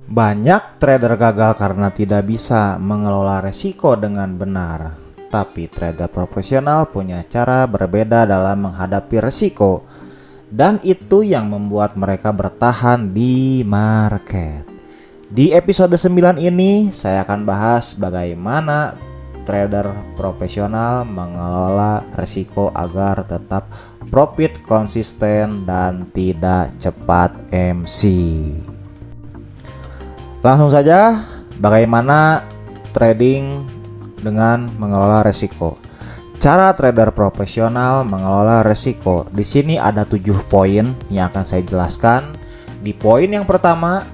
Banyak trader gagal karena tidak bisa mengelola resiko dengan benar. Tapi trader profesional punya cara berbeda dalam menghadapi resiko. Dan itu yang membuat mereka bertahan di market. Di episode 9 ini saya akan bahas bagaimana trader profesional mengelola resiko agar tetap profit konsisten dan tidak cepat MC. Langsung saja, bagaimana trading dengan mengelola resiko. Cara trader profesional mengelola resiko. Di sini ada 7 poin yang akan saya jelaskan. Di poin yang pertama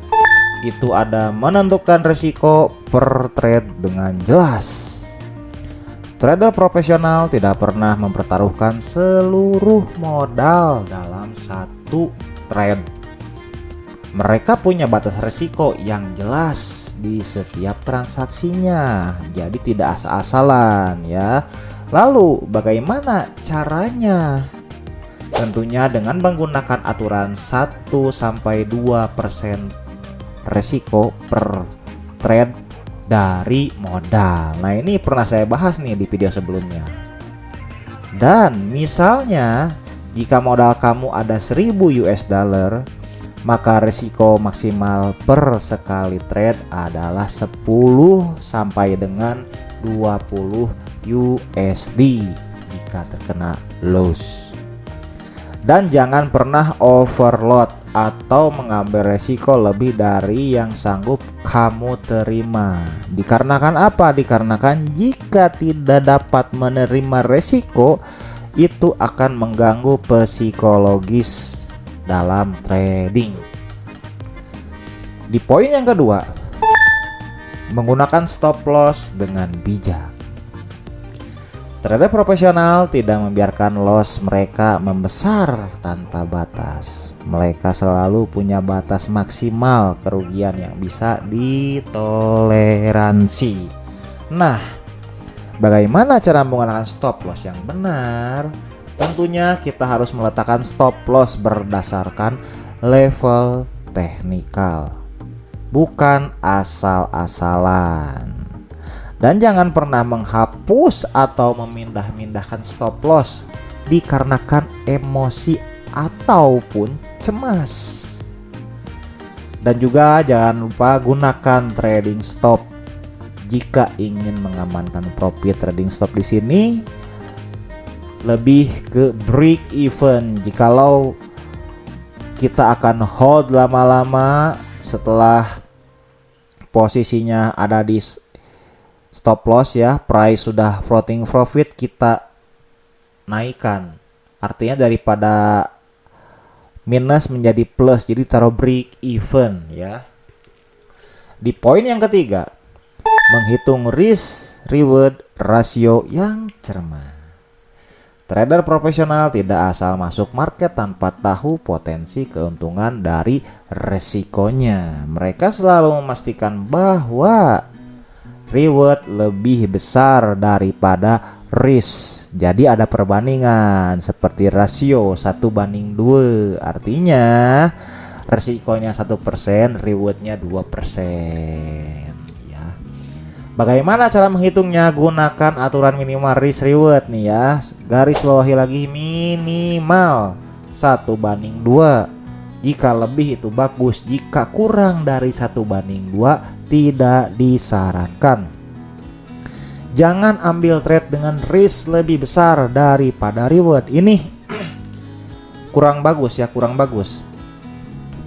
itu ada menentukan resiko per trade dengan jelas. Trader profesional tidak pernah mempertaruhkan seluruh modal dalam satu trade. Mereka punya batas risiko yang jelas di setiap transaksinya, jadi tidak asal-asalan ya. Lalu bagaimana caranya? Tentunya dengan menggunakan aturan 1-2% risiko per trade dari modal. Nah, ini pernah saya bahas nih di video sebelumnya. Dan misalnya jika modal kamu ada 1000 US dollar, maka risiko maksimal per sekali trade adalah 10 sampai dengan 20 USD jika terkena loss. Dan jangan pernah overload atau mengambil risiko lebih dari yang sanggup kamu terima. Dikarenakan apa? Dikarenakan jika tidak dapat menerima risiko, itu akan mengganggu psikologis dalam trading. Di poin yang kedua, menggunakan stop loss dengan bijak. Trader profesional tidak membiarkan loss mereka membesar tanpa batas. Mereka selalu punya batas maksimal kerugian yang bisa ditoleransi. Nah, bagaimana cara menggunakan stop loss yang benar? Tentunya kita harus meletakkan stop loss berdasarkan level teknikal, bukan asal-asalan. Dan jangan pernah menghapus atau memindah-mindahkan stop loss dikarenakan emosi ataupun cemas. Dan juga jangan lupa gunakan trading stop jika ingin mengamankan profit. Trading stop di sini lebih ke break even. Jikalau kita akan hold lama-lama setelah posisinya ada di stop loss ya, price sudah floating profit, kita naikkan. Artinya daripada minus menjadi plus, jadi taruh break even ya. Di poin yang ketiga, menghitung risk reward rasio yang cermat. Trader profesional tidak asal masuk market tanpa tahu potensi keuntungan dari resikonya. Mereka selalu memastikan bahwa reward lebih besar daripada risk. Jadi ada perbandingan seperti rasio 1:2. Artinya resikonya 1%, rewardnya 2%. Bagaimana cara menghitungnya? Gunakan aturan minimal risk reward nih ya. Garis bawahi lagi, minimal 1:2. Jika lebih itu bagus, jika kurang dari 1:2 tidak disarankan. Jangan ambil trade dengan risk lebih besar daripada reward. Ini kurang bagus ya, kurang bagus.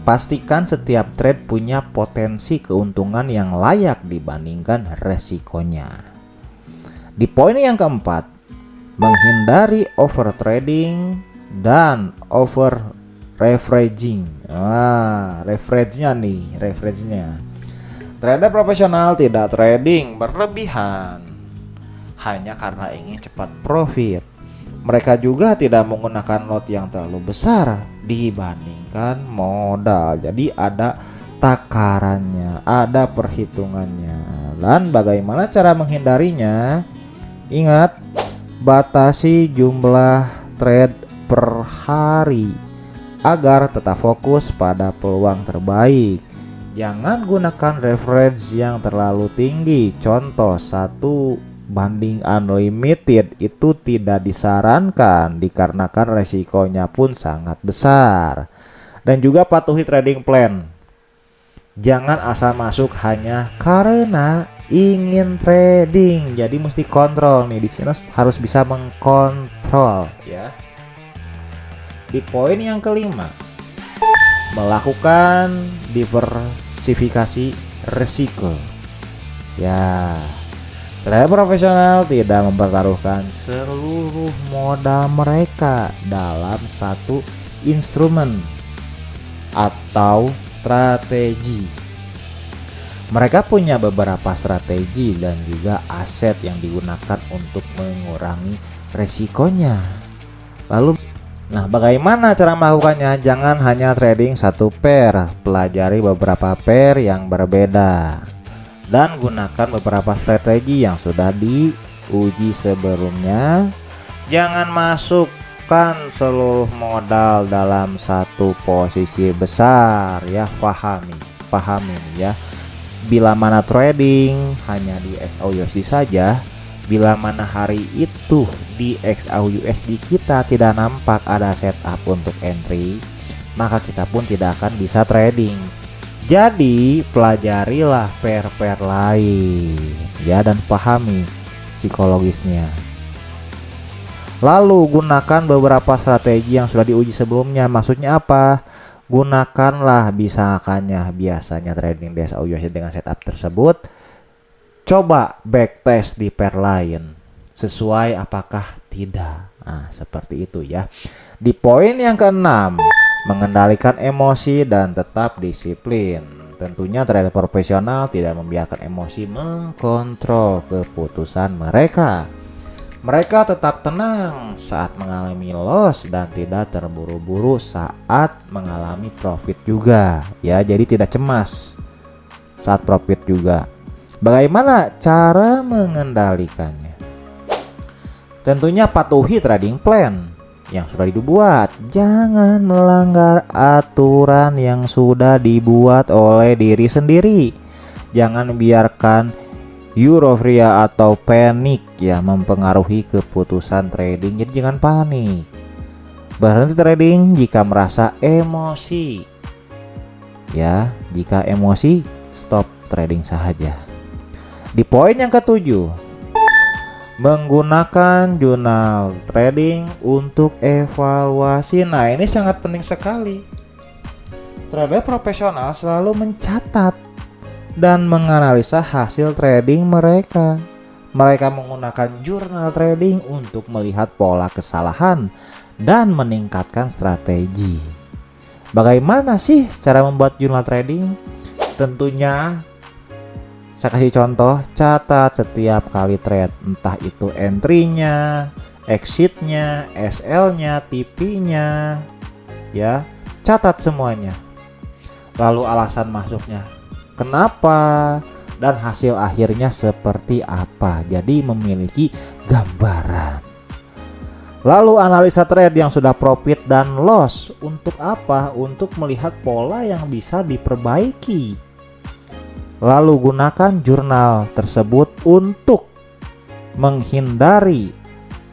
Pastikan setiap trade punya potensi keuntungan yang layak dibandingkan resikonya. Di poin yang keempat, menghindari over trading dan over leveraging. Leverage-nya nih, leverage-nya. Trader profesional tidak trading berlebihan hanya karena ingin cepat profit. Mereka juga tidak menggunakan lot yang terlalu besar dibandingkan modal. Jadi ada takarannya, ada perhitungannya. Dan bagaimana cara menghindarinya? Ingat, batasi jumlah trade per hari agar tetap fokus pada peluang terbaik. Jangan gunakan reference yang terlalu tinggi. Contoh 1:1 unlimited itu tidak disarankan dikarenakan resikonya pun sangat besar. Dan juga patuhi trading plan. Jangan asal masuk hanya karena ingin trading. Jadi mesti kontrol nih, di sini harus bisa mengkontrol ya. Di poin yang kelima, melakukan diversifikasi risiko. Ya, trader profesional tidak mempertaruhkan seluruh modal mereka dalam satu instrumen atau strategi. Mereka punya beberapa strategi dan juga aset yang digunakan untuk mengurangi resikonya. Lalu, bagaimana cara melakukannya? Jangan hanya trading satu pair, pelajari beberapa pair yang berbeda dan gunakan beberapa strategi yang sudah diuji sebelumnya. Jangan masukkan seluruh modal dalam satu posisi besar ya, pahami ya. Bila mana trading hanya di XAUUSD saja, bila mana hari itu di XAUUSD kita tidak nampak ada setup untuk entry, maka kita pun tidak akan bisa trading. Jadi pelajarilah pair-pair lain ya, dan pahami psikologisnya. Lalu gunakan beberapa strategi yang sudah diuji sebelumnya. Maksudnya apa? Gunakanlah biasanya trading di XAUUSD dengan setup tersebut. Coba backtest di pair lain, sesuai apakah tidak. Seperti itu ya. Di poin yang keenam, mengendalikan emosi dan tetap disiplin. Tentunya trader profesional tidak membiarkan emosi mengkontrol keputusan mereka. Mereka tetap tenang saat mengalami loss dan tidak terburu-buru saat mengalami profit juga ya. Jadi tidak cemas saat profit juga. Bagaimana cara mengendalikannya? Tentunya patuhi trading plan yang sudah dibuat. Jangan melanggar aturan yang sudah dibuat oleh diri sendiri. Jangan biarkan euforia atau panik ya mempengaruhi keputusan trading. Jadi jangan panik. Berhenti trading jika merasa emosi. Ya, jika emosi stop trading saja. Di poin yang ketujuh, menggunakan jurnal trading untuk evaluasi. Nah, ini sangat penting sekali. Trader profesional selalu mencatat dan menganalisa hasil trading mereka. Mereka menggunakan jurnal trading untuk melihat pola kesalahan dan meningkatkan strategi. Bagaimana sih cara membuat jurnal trading? Tentunya saya kasih contoh, catat setiap kali trade, entah itu entry-nya, exit-nya, SL-nya, TP-nya, ya, catat semuanya. Lalu alasan masuknya, kenapa, dan hasil akhirnya seperti apa. Jadi memiliki gambaran. Lalu analisa trade yang sudah profit dan loss. Untuk apa? Untuk melihat pola yang bisa diperbaiki. Lalu gunakan jurnal tersebut untuk menghindari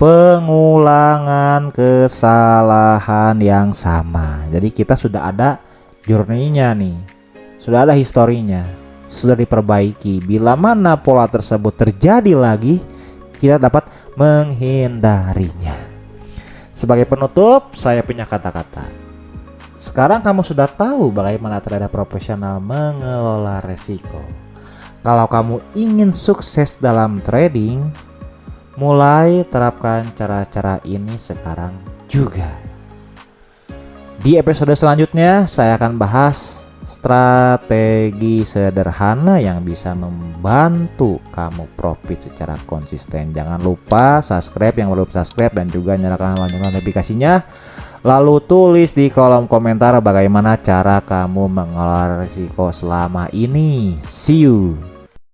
pengulangan kesalahan yang sama. Jadi kita sudah ada jurnalnya nih, sudah ada historinya, sudah diperbaiki. Bila mana pola tersebut terjadi lagi, kita dapat menghindarinya. Sebagai penutup, saya punya kata-kata. Sekarang kamu sudah tahu bagaimana trader profesional mengelola resiko. Kalau kamu ingin sukses dalam trading, mulai terapkan cara-cara ini sekarang juga. Di episode selanjutnya, saya akan bahas strategi sederhana yang bisa membantu kamu profit secara konsisten. Jangan lupa subscribe yang belum subscribe dan juga nyalakan lonceng notifikasinya. Lalu tulis di kolom komentar bagaimana cara kamu mengelola risiko selama ini. See you.